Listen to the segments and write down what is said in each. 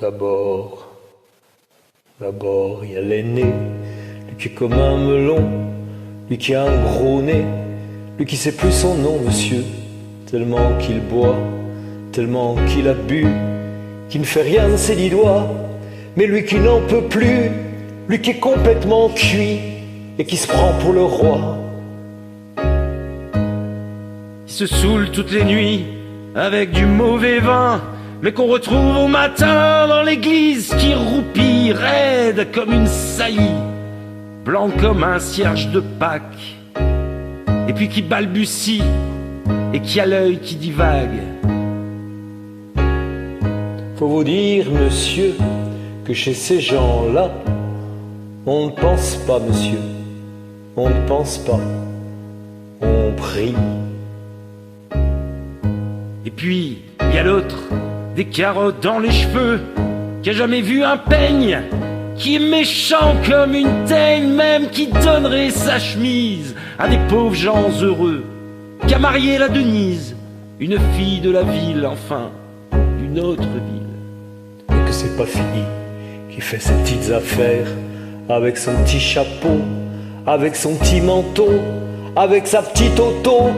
D'abord, il y a l'aîné, lui qui est comme un melon, lui qui a un gros nez, lui qui sait plus son nom, monsieur, tellement qu'il boit, tellement qu'il a bu, qui ne fait rien de ses 10 doigts, mais lui qui n'en peut plus, lui qui est complètement cuit et qui se prend pour le roi. Il se saoule toutes les nuits avec du mauvais vin, mais qu'on retrouve au matin dans l'église, qui roupille raide comme une saillie, blanc comme un cierge de Pâques, et puis qui balbutie et qui a l'œil qui divague. Faut vous dire, monsieur, que chez ces gens-là, on ne pense pas, monsieur, on ne pense pas, on prie. Et puis, il y a l'autre, des carottes dans les cheveux, qui a jamais vu un peigne, qui est méchant comme une teigne, même qui donnerait sa chemise à des pauvres gens heureux, qui a marié la Denise, une fille de la ville, enfin, d'une autre ville. Et que c'est pas fini, qui fait ses petites affaires, avec son petit chapeau, avec son petit manteau, avec sa petite auto,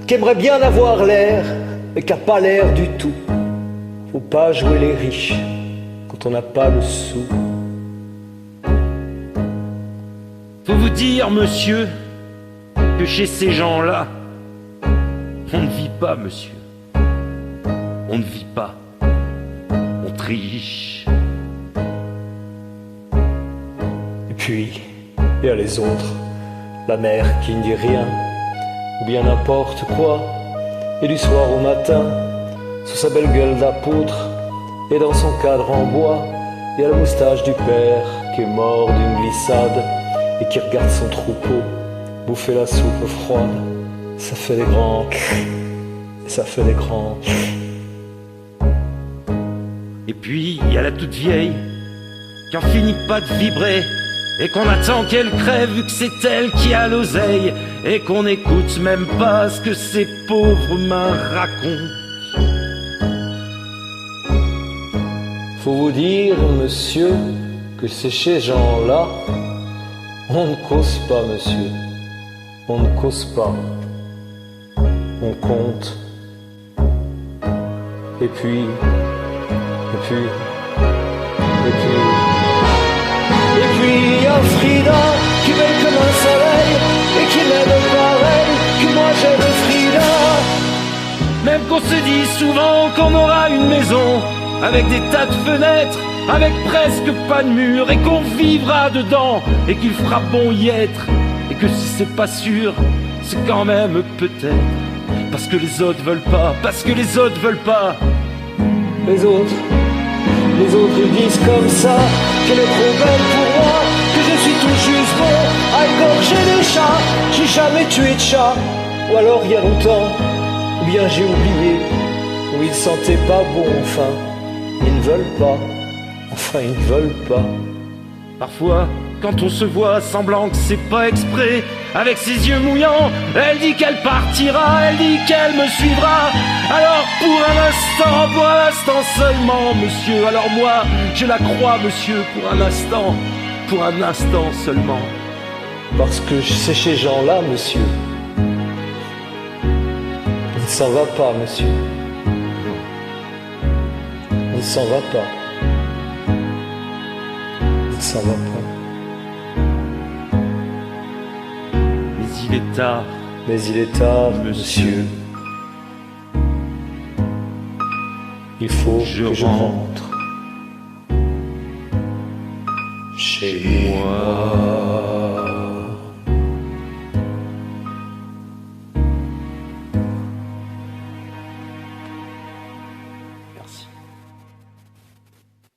qui aimerait bien avoir l'air, mais qui a pas l'air du tout. Faut pas jouer les riches quand on n'a pas le sou. Faut vous dire, monsieur, que chez ces gens-là, on ne vit pas, monsieur. On ne vit pas. On triche. Et puis, il y a les autres, la mère qui ne dit rien, ou bien n'importe quoi, et du soir au matin, sous sa belle gueule d'apôtre, et dans son cadre en bois, il y a la moustache du père qui est mort d'une glissade, et qui regarde son troupeau bouffer la soupe froide. Ça fait des grands, et ça fait des grands. Et puis, il y a la toute vieille, qui en finit pas de vibrer, et qu'on attend qu'elle crève vu que c'est elle qui a l'oseille, et qu'on n'écoute même pas ce que ces pauvres mains racontent. Faut vous dire, monsieur, que c'est chez ces gens-là, on ne cause pas, monsieur, on ne cause pas, on compte. Et puis, il y a Frida qui belle comme un soleil et qui m'aime pareil que moi j'aime Frida. Même qu'on se dit souvent qu'on aura une maison avec des tas de fenêtres, avec presque pas de mur, et qu'on vivra dedans, et qu'il fera bon y être, et que si c'est pas sûr, c'est quand même peut-être, parce que les autres veulent pas, parce que les autres veulent pas. Les autres ils disent comme ça qu'elle est trop belle pour moi, que je suis tout juste bon à égorger les chats. J'ai jamais tué de chat, ou alors il y a longtemps, ou bien j'ai oublié, ou ils sentaient pas bon, enfin, ils ne veulent pas, enfin ils ne veulent pas. Parfois, quand on se voit semblant que c'est pas exprès, avec ses yeux mouillants, elle dit qu'elle partira, elle dit qu'elle me suivra. Alors pour un instant seulement, monsieur, alors moi, je la crois, monsieur, pour un instant seulement. Parce que c'est chez ces gens-là, monsieur, il ne s'en va pas, monsieur. Il ne s'en va pas. Il ne s'en va pas. Mais il est tard, monsieur. Il faut que je rentre chez moi.